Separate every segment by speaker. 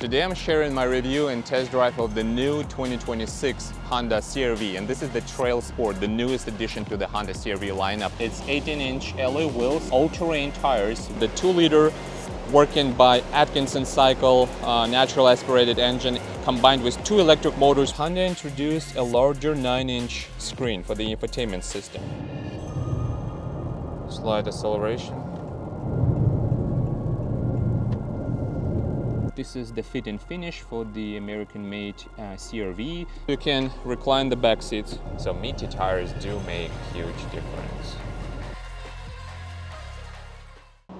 Speaker 1: today I'm sharing my review and test drive of the new 2026 Honda CRV, and this is the TrailSport, the newest addition to the Honda CRV lineup. It's 18-inch alloy wheels, all-terrain tires, the 2-liter working by Atkinson cycle, natural aspirated engine combined with 2 electric motors. Honda introduced a larger 9-inch screen for the infotainment system. Slight acceleration. This is the fit and finish for the American-made CRV. You can recline the back seats, so meaty tires do make a huge difference.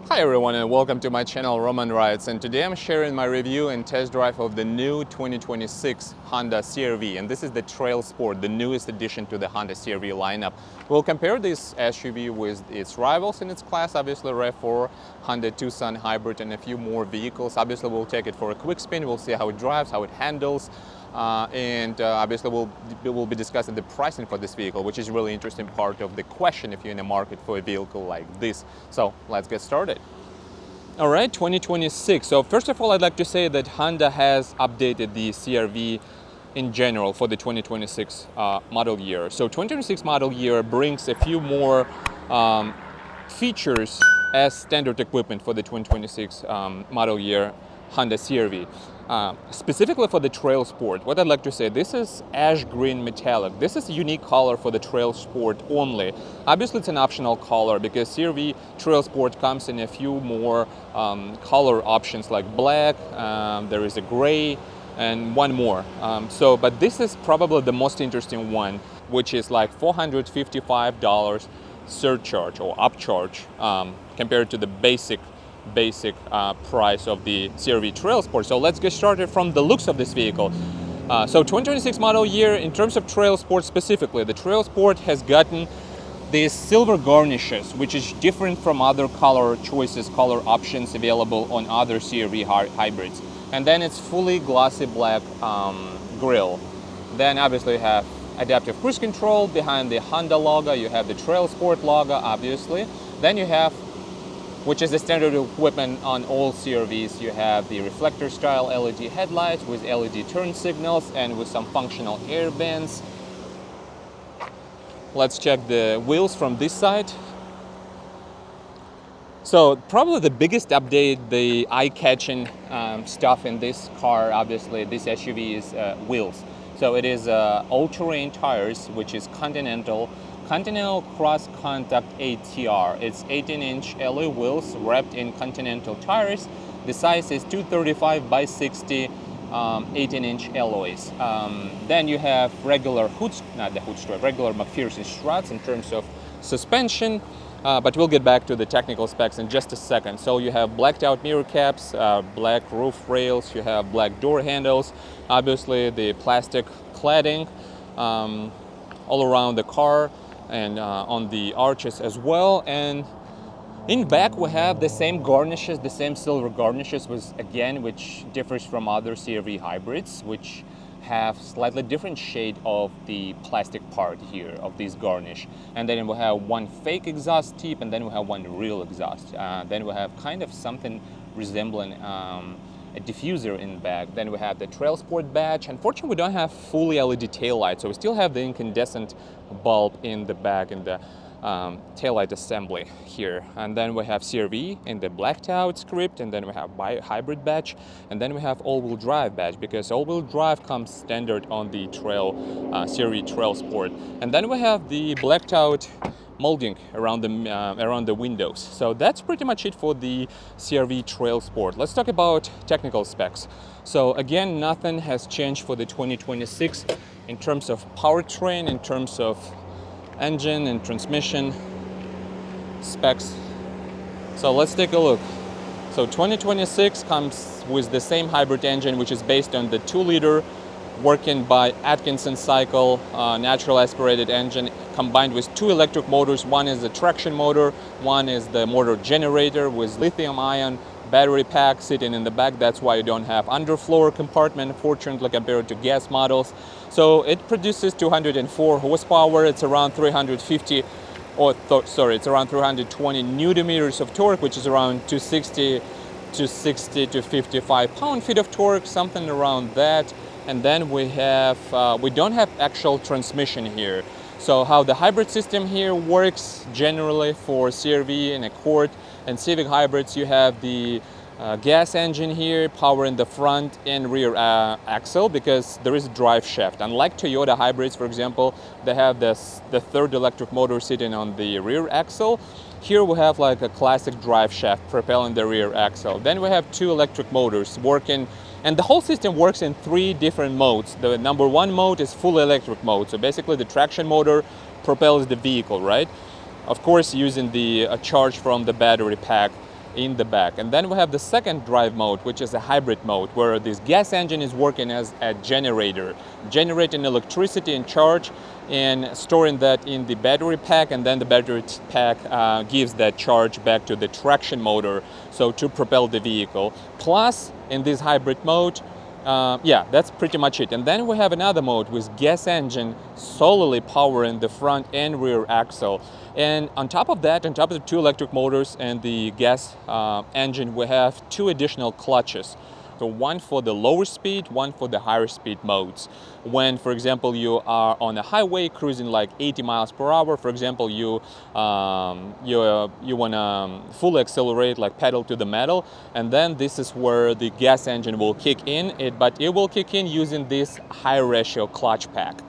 Speaker 1: Hi everyone and welcome to my channel Roman Rides, and today I'm sharing my review and test drive of the new 2026 Honda CRV, and this is the TrailSport, the newest addition to the Honda CRV lineup. We'll compare this SUV with its rivals in its class, obviously RAV4, Honda Tucson Hybrid, and a few more vehicles. Obviously we'll take it for a quick spin, we'll see how it drives, how it handles, and obviously we'll be discussing the pricing for this vehicle, which is a really interesting part of the question if you're in the market for a vehicle like this. So let's get started. All right, 2026. So first of all, I'd like to say that Honda has updated the CRV in general for the 2026 model year. So 2026 model year brings a few more features as standard equipment for the 2026 model year Honda CRV. Specifically for the TrailSport, what I'd like to say, this is ash green metallic. This is a unique color for the TrailSport only. Obviously it's an optional color because CRV TrailSport comes in a few more color options like black, there is a gray, and one more. But this is probably the most interesting one, which is like $455 surcharge or upcharge compared to the basic price of the CRV TrailSport. So let's get started from the looks of this vehicle. So 2026 model year, in terms of TrailSport specifically, the TrailSport has gotten these silver garnishes, which is different from other color choices, color options available on other CRV hybrids. And then it's fully glossy black grille. Then obviously you have adaptive cruise control behind the Honda logo. You have the TrailSport logo, obviously. Then you have, which is the standard equipment on all CRVs, you have the reflector style LED headlights with LED turn signals and with some functional air vents. Let's check the wheels from this side. So probably the biggest update, the eye-catching stuff in this car, obviously this SUV, is wheels. So it is all-terrain tires, which is Continental Cross Contact ATR. It's 18-inch alloy wheels wrapped in Continental tires. The size is 235 by 60 18-inch alloys. Then you have regular regular McPherson struts in terms of suspension, but we'll get back to the technical specs in just a second. So you have blacked out mirror caps, black roof rails, you have black door handles, obviously the plastic cladding all around the car and on the arches as well. And in back we have the same garnishes, the same silver garnishes, which differs from other CRV hybrids, which have slightly different shade of the plastic part here of this garnish. And then we have one fake exhaust tip, and then we have one real exhaust. Then we have kind of something resembling a diffuser in the back. Then we have the TrailSport badge. Unfortunately, we don't have fully LED taillight, so we still have the incandescent bulb in the back in the taillight assembly here. And then we have CRV in the blacked out script, and then we have hybrid badge, and then we have all-wheel drive badge because all-wheel drive comes standard on the CRV TrailSport. And then we have the blacked out molding around the windows. So that's pretty much it for the CRV TrailSport. Let's talk about technical specs. So again, nothing has changed for the 2026 in terms of powertrain, in terms of engine and transmission specs. So let's take a look. So 2026 comes with the same hybrid engine, which is based on the 2-liter working by Atkinson cycle, natural aspirated engine combined with 2 electric motors. One is the traction motor, one is the motor generator with lithium-ion battery pack sitting in the back. That's why you don't have underfloor compartment, fortunately, compared to gas models. So it produces 204 horsepower. It's around 350 it's around 320 newton meters of torque, which is around 260 to 60 to 55 pound-feet of torque, something around that. And then we don't have actual transmission here. So how the hybrid system here works generally for CR-V and Accord and Civic hybrids, you have the gas engine here powering the front and rear axle because there is a drive shaft. Unlike Toyota hybrids, for example, they have the third electric motor sitting on the rear axle. Here we have like a classic drive shaft propelling the rear axle. Then we have two electric motors working, and the whole system works in three different modes. The number one mode is full electric mode. So basically the traction motor propels the vehicle, right? Of course, using the charge from the battery pack in the back. And then we have the second drive mode, which is a hybrid mode, where this gas engine is working as a generator, generating electricity and charge and storing that in the battery pack, and then the battery pack gives that charge back to the traction motor, so to propel the vehicle. Plus, in this hybrid mode, yeah, that's pretty much it. And then we have another mode with gas engine solely powering the front and rear axle. And on top of that, on top of the two electric motors and the gas engine, we have two additional clutches. So one for the lower speed, one for the higher speed modes. When, for example, you are on a highway cruising like 80 miles per hour, for example, you want to fully accelerate, like pedal to the metal, and then this is where the gas engine will kick in, but it will kick in using this high ratio clutch pack.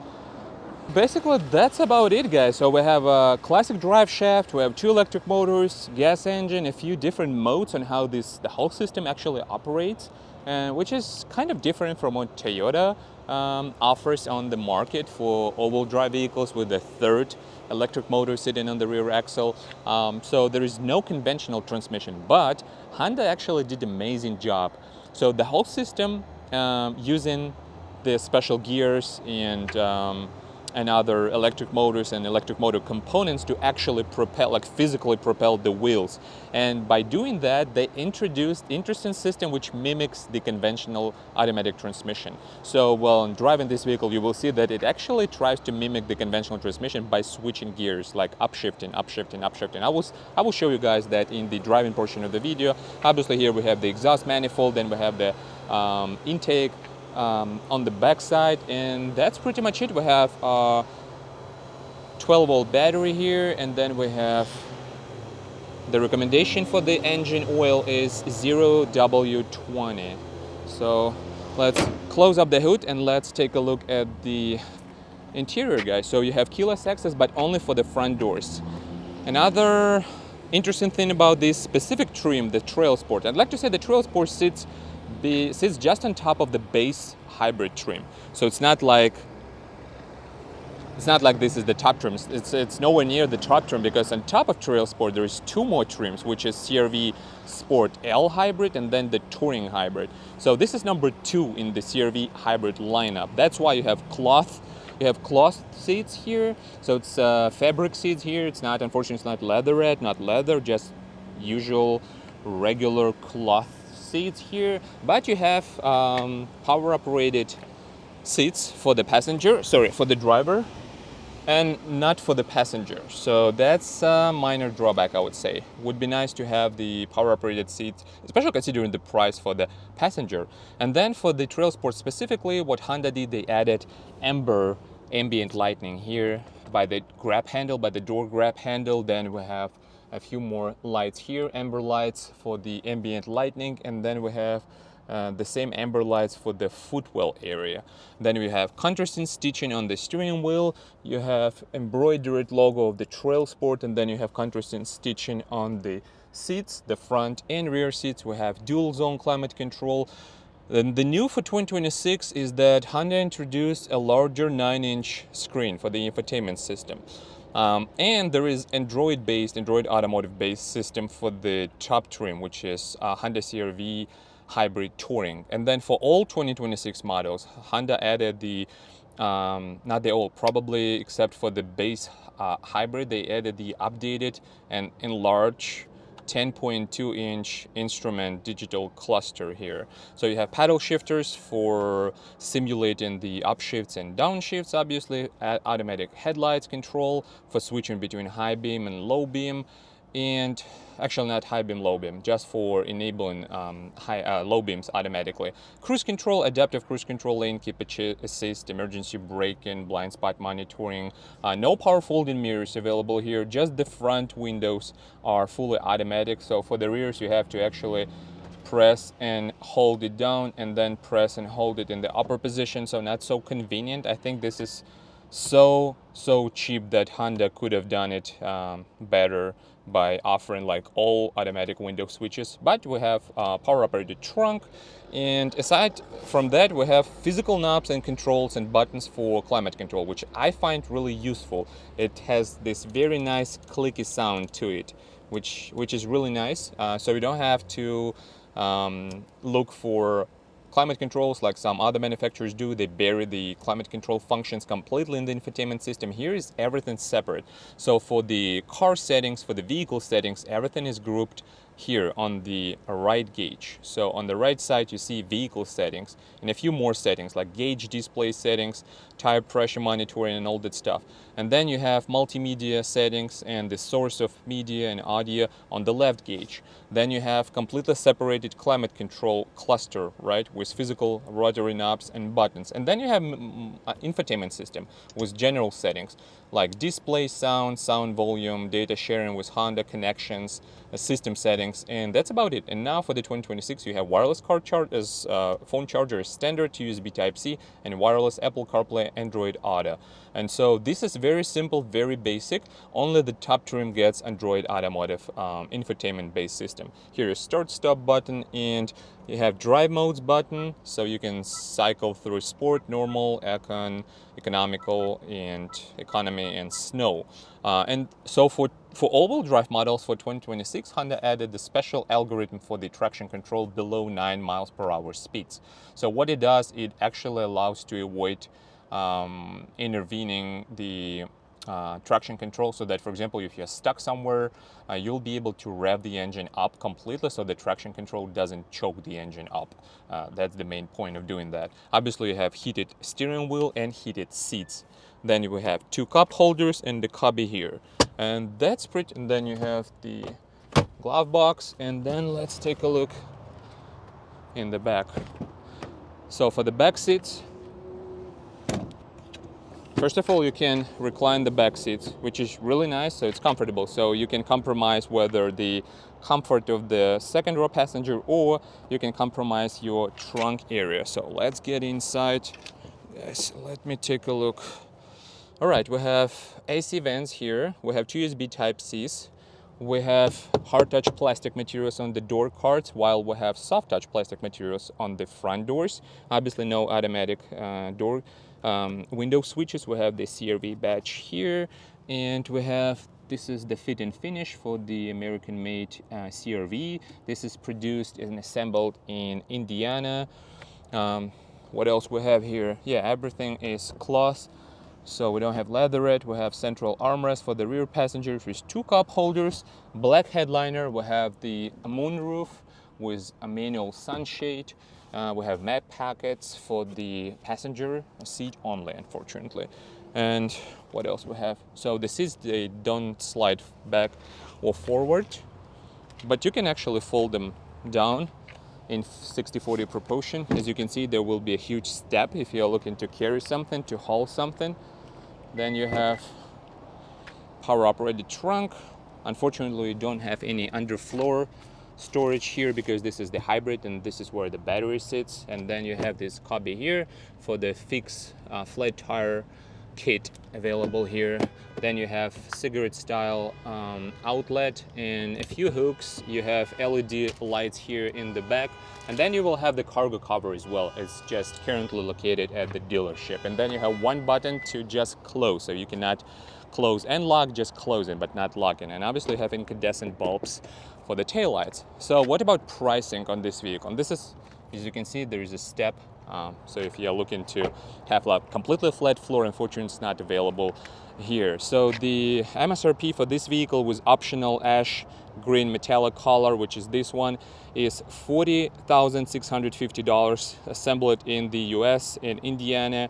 Speaker 1: Basically, that's about it, guys. So we have a classic drive shaft, we have two electric motors, gas engine, a few different modes on how the whole system actually operates, which is kind of different from what Toyota offers on the market for all-wheel drive vehicles with the third electric motor sitting on the rear axle. So there is no conventional transmission, but Honda actually did an amazing job. So the whole system using the special gears and other electric motors and electric motor components to actually propel, like physically propel the wheels. And by doing that, they introduced interesting system which mimics the conventional automatic transmission. So while driving this vehicle, you will see that it actually tries to mimic the conventional transmission by switching gears, like upshifting, upshifting, upshifting. I will show you guys that in the driving portion of the video. Obviously here we have the exhaust manifold, then we have the intake on the back side, and that's pretty much it. We have a 12-volt battery here, and then we have the recommendation for the engine oil is 0W20. So let's close up the hood and let's take a look at the interior, guys. So you have keyless access, but only for the front doors. Another interesting thing about this specific trim, the TrailSport, I'd like to say the TrailSport sits just on top of the base hybrid trim. So it's not like this is the top trim. It's nowhere near the top trim, because on top of TrailSport there is two more trims, which is CRV Sport L Hybrid and then the Touring Hybrid. So this is number 2 in the CRV Hybrid lineup. That's why you have cloth seats here. So it's fabric seats here. It's not, unfortunately, it's not leatherette, not leather, just usual regular cloth seats here. But you have power operated seats for the for the driver, and not for the passenger. So that's a minor drawback, I would say. Would be nice to have the power operated seats, especially considering the price for the passenger. And then for the TrailSport specifically, what Honda did, they added amber ambient lighting here by the grab handle, by the door grab handle. Then we have a few more lights here, amber lights for the ambient lighting, and then we have the same amber lights for the footwell area. Then we have contrasting stitching on the steering wheel, you have embroidered logo of the TrailSport, and then you have contrasting stitching on the seats, the front and rear seats. We have dual zone climate control. Then the new for 2026 is that Honda introduced a larger 9-inch screen for the infotainment system. And there is Android automotive-based system for the top trim, which is Honda CRV Hybrid Touring. And then for all 2026 models, Honda added the, not the old, probably except for the base hybrid, they added the updated and enlarged 10.2-inch instrument digital cluster here. So you have paddle shifters for simulating the upshifts and downshifts, obviously, automatic headlights control for switching between high beam and low beam, and actually not high beam, low beam, just for enabling low beams automatically. Cruise control, adaptive cruise control, lane keep assist, emergency braking, blind spot monitoring. No power folding mirrors available here, just the front windows are fully automatic. So for the rears you have to actually press and hold it down and then press and hold it in the upper position, so not so convenient. I think this is so cheap that Honda could have done it better by offering like all automatic window switches. But we have power operated trunk, and aside from that we have physical knobs and controls and buttons for climate control, which I find really useful. It has this very nice clicky sound to it, which is really nice. So you don't have to look for climate controls like some other manufacturers do. They bury the climate control functions completely in the infotainment system. Here is everything separate. So for the car settings, for the vehicle settings, everything is grouped here on the right gauge. So on the right side you see vehicle settings and a few more settings like gauge display settings, tire pressure monitoring and all that stuff. And then you have multimedia settings and the source of media and audio on the left gauge. Then you have completely separated climate control cluster, right, with physical rotary knobs and buttons. And then you have infotainment system with general settings like display sound, sound volume, data sharing with Honda connections, system settings, and that's about it. And now for the 2026 you have wireless car charge as phone charger is standard, USB Type-C, and wireless Apple CarPlay, Android Auto. And so this is very simple, very basic. Only the top trim gets Android Automotive infotainment based system. Here is start stop button, and you have drive modes button, so you can cycle through sport, normal, econ, economical, and economy, and snow. And so for all-wheel drive models for 2026, Honda added the special algorithm for the traction control below 9 miles per hour speeds. So what it does, it actually allows to avoid intervening the traction control, so that, for example, if you're stuck somewhere, you'll be able to rev the engine up completely so the traction control doesn't choke the engine up. That's the main point of doing that. Obviously you have heated steering wheel and heated seats. Then you have 2 cup holders and the cubby here, and that's pretty. And then you have the glove box, and then let's take a look in the back. So for the back seats, first of all, you can recline the back seats, which is really nice, so it's comfortable. So you can compromise whether the comfort of the second row passenger, or you can compromise your trunk area. So let's get inside. Yes, let me take a look. All right, we have AC vents here. We have 2 USB Type-Cs. We have hard touch plastic materials on the door cards, while we have soft touch plastic materials on the front doors. Obviously no automatic door window switches. We have the CR-V badge here, and we have, this is the fit and finish for the American-made CR-V. This is produced and assembled in Indiana. What else we have here? Yeah, everything is cloth, so we don't have leatherette. We have central armrest for the rear passengers with 2 cup holders, black headliner. We have the moonroof with a manual sunshade. We have map packets for the passenger seat only, unfortunately. And what else we have? So the seats, they don't slide back or forward, but you can actually fold them down in 60-40 proportion. As you can see, there will be a huge step if you're looking to carry something, to haul something. Then you have power operated trunk. Unfortunately, we don't have any underfloor storage here because this is the hybrid and this is where the battery sits. And then you have this cubby here for the fixed flat tire kit available here. Then you have cigarette style outlet and a few hooks. You have LED lights here in the back, and then you will have the cargo cover as well. It's just currently located at the dealership. And then you have one button to just close, so you cannot close and lock, just close it but not lock it. And obviously you have incandescent bulbs for the taillights. So what about pricing on this vehicle? And this is, as you can see, there is a step. So if you're looking to have a completely flat floor, unfortunately it's not available here. So the MSRP for this vehicle with optional ash green metallic color, which is this one, is $40,650, assembled in the US in Indiana.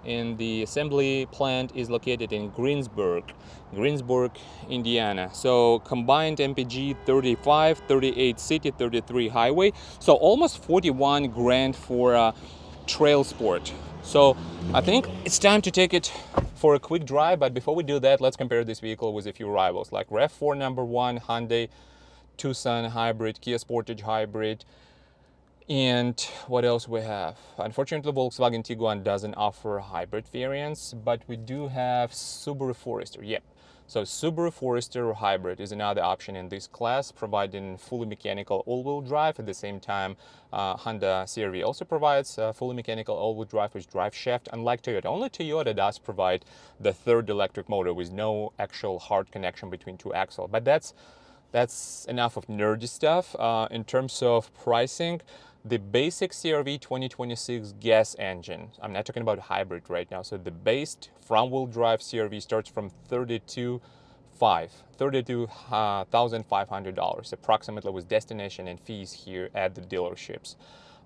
Speaker 1: and the assembly plant is located in Greensburg, Indiana. So combined MPG 35, 38 city, 33 highway. So almost 41 grand for a TrailSport. So I think it's time to take it for a quick drive. But before we do that, let's compare this vehicle with a few rivals like RAV4 #1, Hyundai Tucson Hybrid, Kia Sportage Hybrid, and what else we have? Unfortunately, Volkswagen Tiguan doesn't offer hybrid variants, but we do have Subaru Forester. Yep. So Subaru Forester Hybrid is another option in this class, providing fully mechanical all-wheel drive. At the same time, Honda CRV also provides fully mechanical all-wheel drive with drive shaft, unlike Toyota. Only Toyota does provide the third electric motor with no actual hard connection between two axles. But that's enough of nerdy stuff. In terms of pricing, the basic CRV 2026 gas engine, I'm not talking about hybrid right now, so the base front-wheel drive CRV starts from $32,500 approximately, with destination and fees here at the dealerships.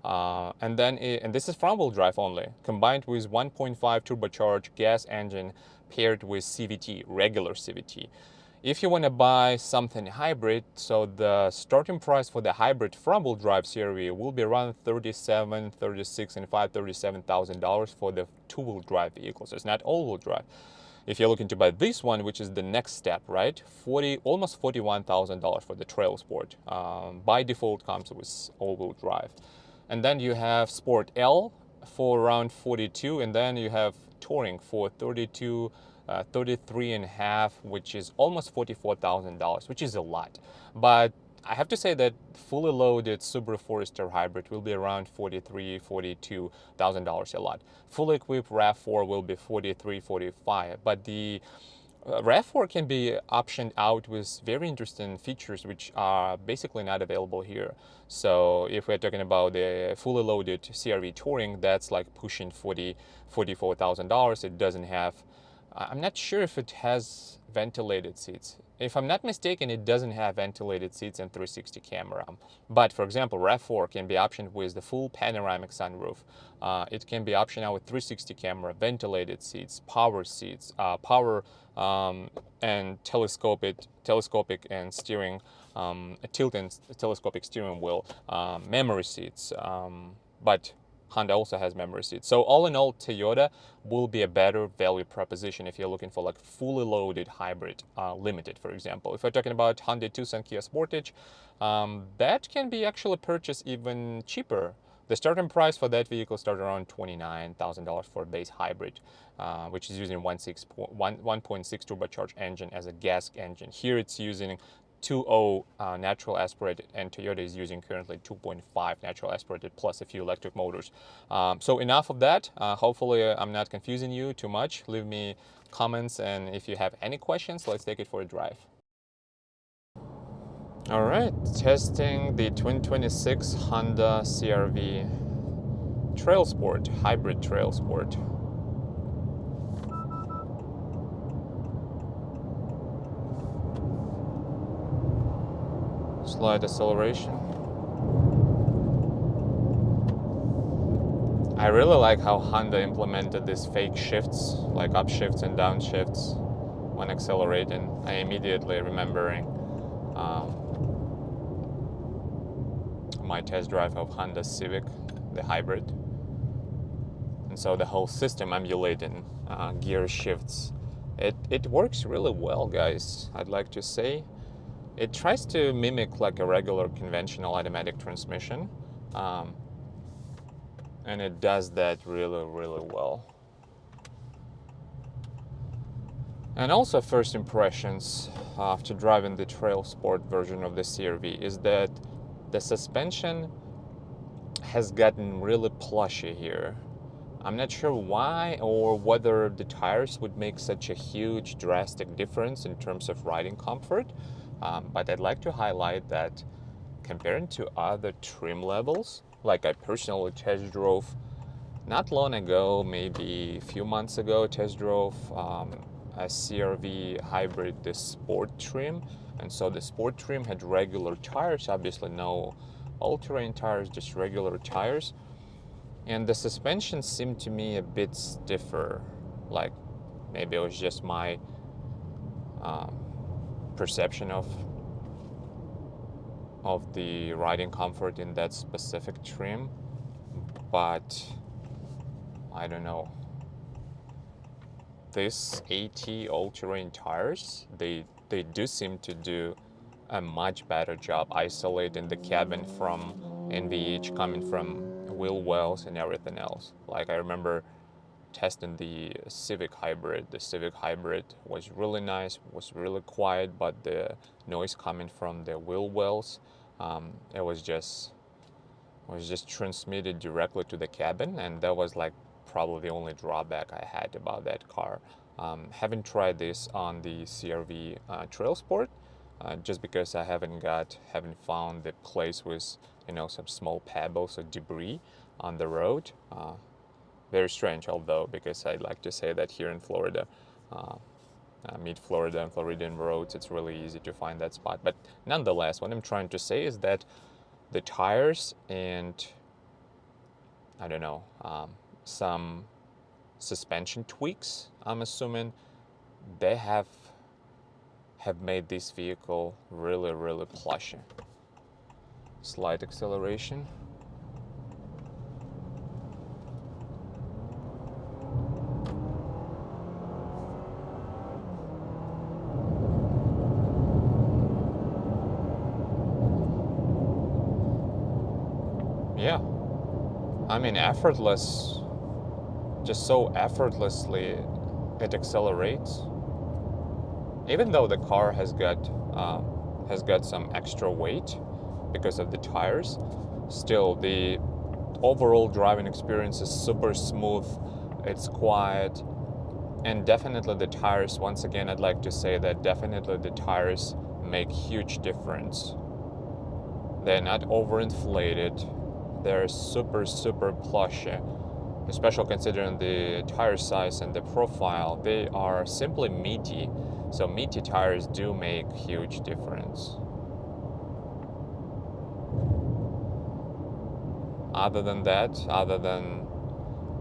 Speaker 1: And this is front-wheel drive only, combined with 1.5 turbocharged gas engine paired with CVT, regular CVT. If you want to buy something hybrid, so the starting price for the hybrid front-wheel drive CRV will be around $37,000, $36,500, and $37,000 for the two-wheel drive vehicle. So it's not all-wheel drive. If you're looking to buy this one, which is the next step, right? Almost $41,000 for the TrailSport. By default comes with all-wheel drive. And then you have Sport L for around 42, and then you have Touring for 33 and a half, which is almost $44,000, which is a lot. But I have to say that fully loaded Subaru Forester Hybrid will be around $43,000, $42,000 a lot. Fully equipped RAV4 will be $43,000, $45,000. But the RAV4 can be optioned out with very interesting features which are basically not available here. So if we're talking about the fully loaded CRV Touring, that's like pushing $44,000. It doesn't have, I'm not sure if it has ventilated seats. If I'm not mistaken, it doesn't have ventilated seats and 360 camera. But for example, RAV4 can be optioned with the full panoramic sunroof. It can be optioned out with 360 camera, ventilated seats, power and telescopic and steering, tilt and telescopic steering wheel, memory seats. But Honda also has memory seats. So all in all, Toyota will be a better value proposition if you're looking for like fully loaded hybrid, limited, for example. If we're talking about Hyundai Tucson, Kia Sportage, that can be actually purchased even cheaper. The starting price for that vehicle starts around $29,000 for a base hybrid, which is using 1.6 turbocharged engine as a gas engine. Here it's using 2.0 natural aspirated, and Toyota is using currently 2.5 natural aspirated plus a few electric motors. So enough of that. Hopefully I'm not confusing you too much. Leave me comments, and if you have any questions, let's take it for a drive. All right, testing the 2026 Honda CRV Trailsport Hybrid Trailsport. Slight acceleration. I really like how Honda implemented these fake shifts, like upshifts and downshifts when accelerating. I immediately remembering my test drive of Honda Civic, the hybrid. And so the whole system emulating gear shifts. It works really well, guys, I'd like to say. It tries to mimic like a regular conventional automatic transmission, and it does that really, really well. And also first impressions after driving the TrailSport version of the CRV is that the suspension has gotten really plushy here. I'm not sure why, or whether the tires would make such a huge drastic difference in terms of riding comfort. But I'd like to highlight that comparing to other trim levels, like I personally test drove not long ago, maybe a few months ago, test drove a CRV Hybrid, the Sport trim. And so the Sport trim had regular tires, obviously no all-terrain tires, just regular tires. And the suspension seemed to me a bit stiffer. Like maybe it was just my perception of the riding comfort in that specific trim, but I don't know. This AT all-terrain tires, they do seem to do a much better job isolating the cabin from NVH coming from wheel wells and everything else. Like I remember testing the Civic Hybrid. The Civic Hybrid was really nice, was really quiet, but the noise coming from the wheel wells, it was just transmitted directly to the cabin, and that was like probably the only drawback I had about that car. Haven't tried this on the CRV Trailsport, just because I haven't found the place with some small pebbles or debris on the road. Very strange, although, because I'd like to say that here in Florida, mid-Florida and Floridian roads, it's really easy to find that spot. But nonetheless, what I'm trying to say is that the tires and, I don't know, some suspension tweaks, I'm assuming, they have made this vehicle really, really plushy. Slight acceleration. Yeah, I mean, effortless, just so effortlessly it accelerates. Even though the car has got some extra weight because of the tires, still the overall driving experience is super smooth. It's quiet, and definitely the tires. Once again, I'd like to say that definitely the tires make huge difference. They're not overinflated. They're super, super plushy, especially considering the tire size and the profile. They are simply meaty, so meaty tires do make huge difference. Other than that, other than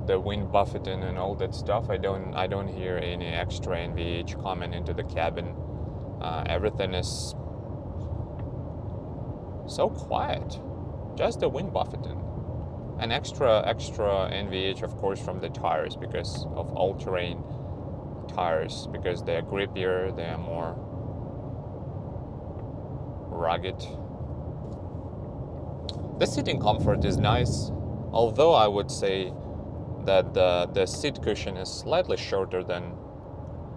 Speaker 1: the wind buffeting and all that stuff, I don't hear any extra NVH coming into the cabin. Everything is so quiet. Just the wind buffeting. An extra NVH, of course, from the tires because of all-terrain tires, because they're grippier, they're more rugged. The seating comfort is nice, although I would say that the seat cushion is slightly shorter than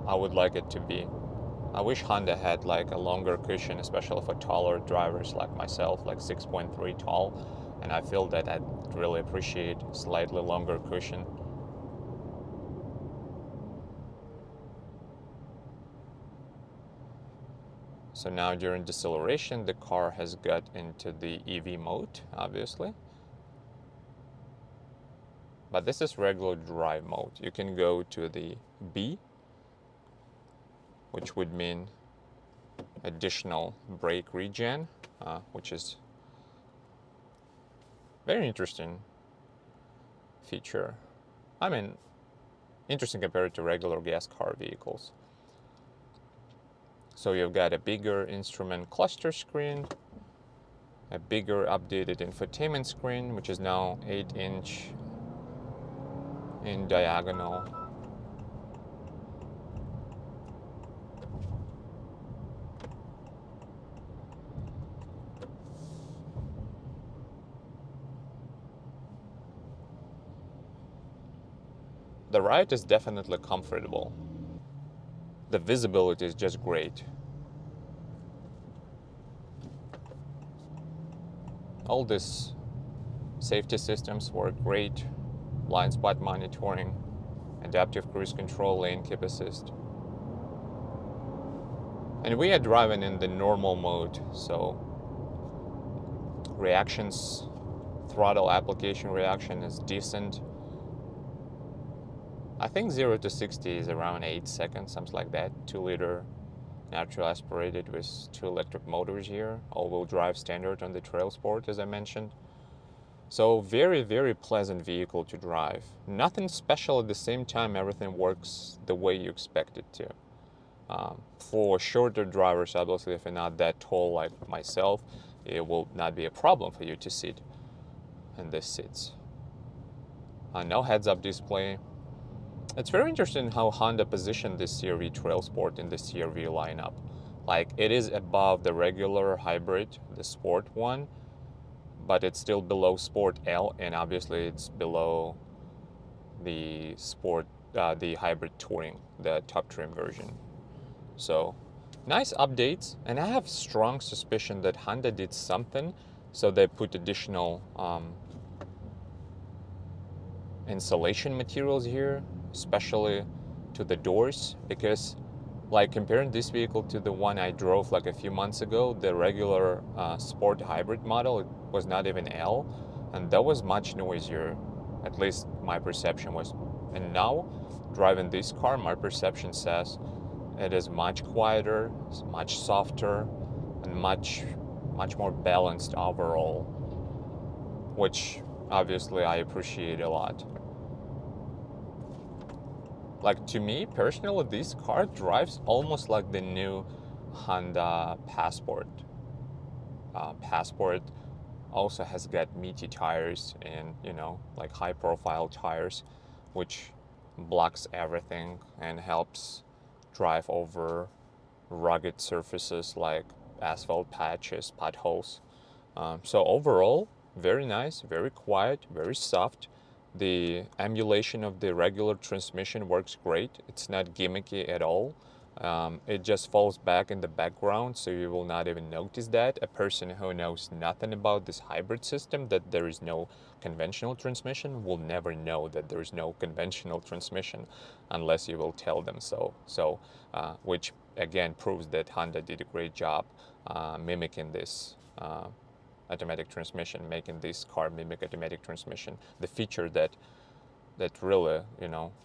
Speaker 1: I would like it to be. I wish Honda had like a longer cushion, especially for taller drivers like myself, like 6.3 tall, and I feel that I'd really appreciate slightly longer cushion. So now during deceleration, the car has got into the EV mode, obviously. But this is regular drive mode. You can go to the B, which would mean additional brake regen, which is very interesting feature. I mean, interesting compared to regular gas car vehicles. So you've got a bigger instrument cluster screen, a bigger updated infotainment screen, which is now 8-inch in diagonal. The ride is definitely comfortable. The visibility is just great. All these safety systems work great. Blind spot monitoring, adaptive cruise control, lane keep assist. And we are driving in the normal mode, so reactions, throttle application reaction is decent. I think 0 to 60 is around 8 seconds, something like that. 2-liter natural aspirated with 2 electric motors here. All-wheel drive standard on the Trailsport, as I mentioned. So very, very pleasant vehicle to drive. Nothing special at the same time, everything works the way you expect it to. For shorter drivers, obviously, if you're not that tall like myself, it will not be a problem for you to sit in these seats. No heads-up display. It's very interesting how Honda positioned this CRV Trailsport in the CRV lineup. Like, it is above the regular hybrid, the Sport one, but it's still below Sport L, and obviously it's below the the Hybrid Touring, the top trim version. So, nice updates, and I have strong suspicion that Honda did something, so they put additional insulation materials here, especially to the doors, because like comparing this vehicle to the one I drove like a few months ago, the regular Sport Hybrid model, it was not even L, and that was much noisier, at least my perception was. And now, driving this car, my perception says it is much quieter, much softer, and much more balanced overall, which obviously I appreciate a lot. Like, to me personally, this car drives almost like the new Honda Passport. Passport also has got meaty tires and, like high profile tires, which blocks everything and helps drive over rugged surfaces like asphalt patches, potholes. So overall, very nice, very quiet, very soft. The emulation of the regular transmission works great. It's not gimmicky at all. It just falls back in the background, so you will not even notice that. A person who knows nothing about this hybrid system, that there is no conventional transmission, will never know that there is no conventional transmission unless you will tell them so. Which again proves that Honda did a great job mimicking this automatic transmission, making this car mimic automatic transmission. The feature that really,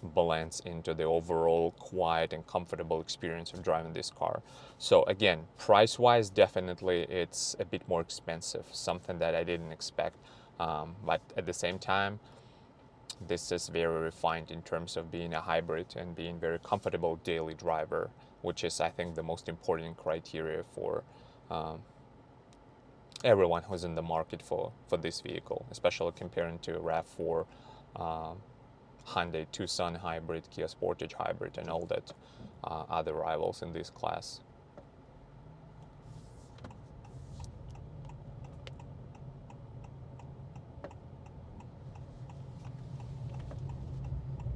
Speaker 1: blends into the overall quiet and comfortable experience of driving this car. So again, price-wise, definitely it's a bit more expensive, something that I didn't expect. But at the same time, this is very refined in terms of being a hybrid and being very comfortable daily driver, which is, I think, the most important criteria for everyone who's in the market for this vehicle, especially comparing to RAV4, Hyundai Tucson Hybrid, Kia Sportage Hybrid, and all that other rivals in this class.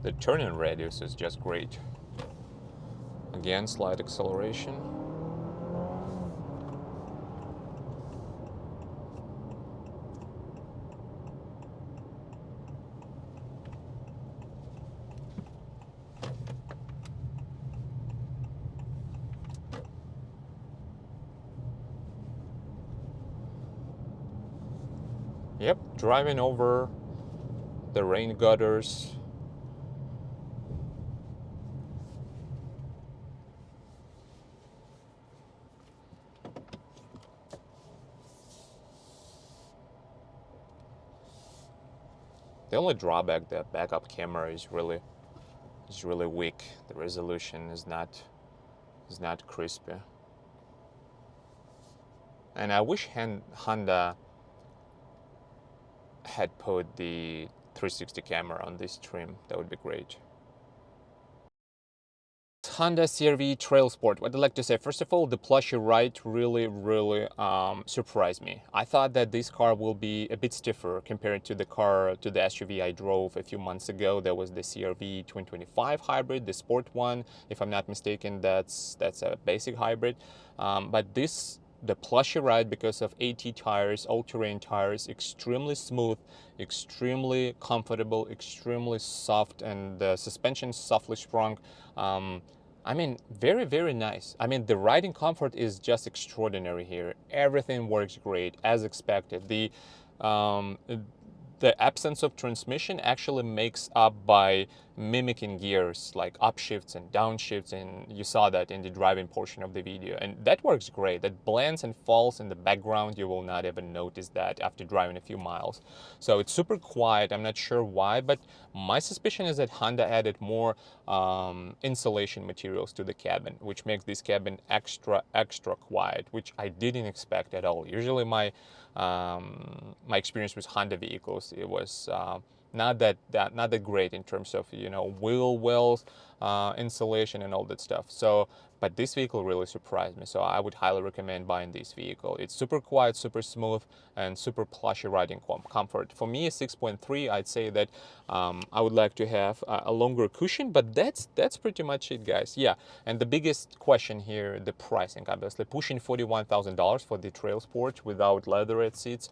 Speaker 1: The turning radius is just great. Again, slight acceleration. Yep, driving over the rain gutters. The only drawback, the backup camera is really weak. The resolution is not crispy. And I wish Honda had put the 360 camera on this trim. That would be great. Honda CRV Trailsport. What I'd like to say, first of all, the plushy ride really surprised me. I thought that this car will be a bit stiffer compared to the SUV I drove a few months ago. There was the CRV 2025 Hybrid, the Sport one. If I'm not mistaken, that's a basic hybrid. But the plushy ride, because of AT tires, all-terrain tires, extremely smooth, extremely comfortable, extremely soft, and the suspension softly sprung. I mean, very nice. I mean, the riding comfort is just extraordinary here. Everything works great, as expected. The absence of transmission actually makes up by mimicking gears like upshifts and downshifts, and you saw that in the driving portion of the video, and that works great. That blends and falls in the background. You will not even notice that after driving a few miles. So it's super quiet. I'm not sure why, but my suspicion is that Honda added more insulation materials to the cabin, which makes this cabin extra quiet, which I didn't expect at all. Usually my my experience with Honda vehicles, it was not that great in terms of, you know, wheel wells, insulation and all that stuff. So but this vehicle really surprised me, so I would highly recommend buying this vehicle. It's super quiet, super smooth, and super plushy riding comfort. For me, a 6.3, I'd say that I would like to have a longer cushion, but that's pretty much it, guys. Yeah, and the biggest question here, the pricing, obviously. Pushing $41,000 for the TrailSport without leatherette seats,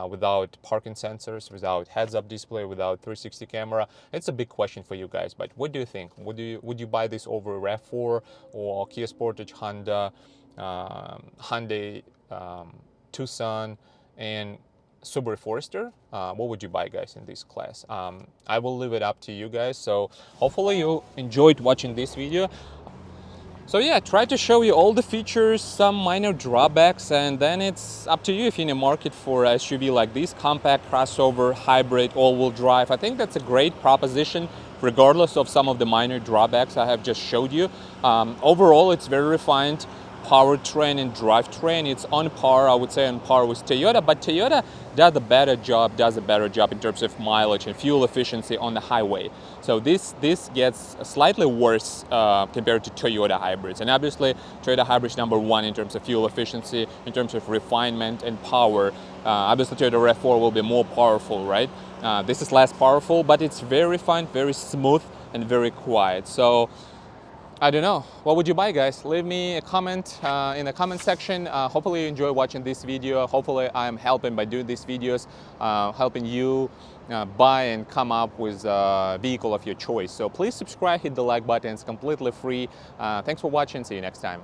Speaker 1: without parking sensors, without heads-up display, without 360 camera. It's a big question for you guys, but what do you think? Would you buy this over RAV4 or Kia Sportage, Honda, Hyundai Tucson, and Subaru Forester? What would you buy, guys, in this class? I will leave it up to you guys. So hopefully you enjoyed watching this video. So yeah, try to show you all the features, some minor drawbacks, and then it's up to you if you're in the market for a SUV like this, compact, crossover, hybrid, all-wheel drive. I think that's a great proposition, regardless of some of the minor drawbacks I have just showed you. Overall, it's very refined powertrain and drivetrain. It's on par, I would say, on par with Toyota, but Toyota does a better job in terms of mileage and fuel efficiency on the highway. So this gets slightly worse compared to Toyota hybrids. And obviously, Toyota hybrid is #1 in terms of fuel efficiency, in terms of refinement and power. Obviously, Toyota RAV4 will be more powerful, right? This is less powerful, but it's very refined, very smooth, and very quiet. So I don't know. What would you buy, guys? Leave me a comment in the comment section. Hopefully you enjoy watching this video. Hopefully I'm helping by doing these videos, helping you buy and come up with a vehicle of your choice. So please subscribe, hit the like button. It's completely free. Thanks for watching. See you next time.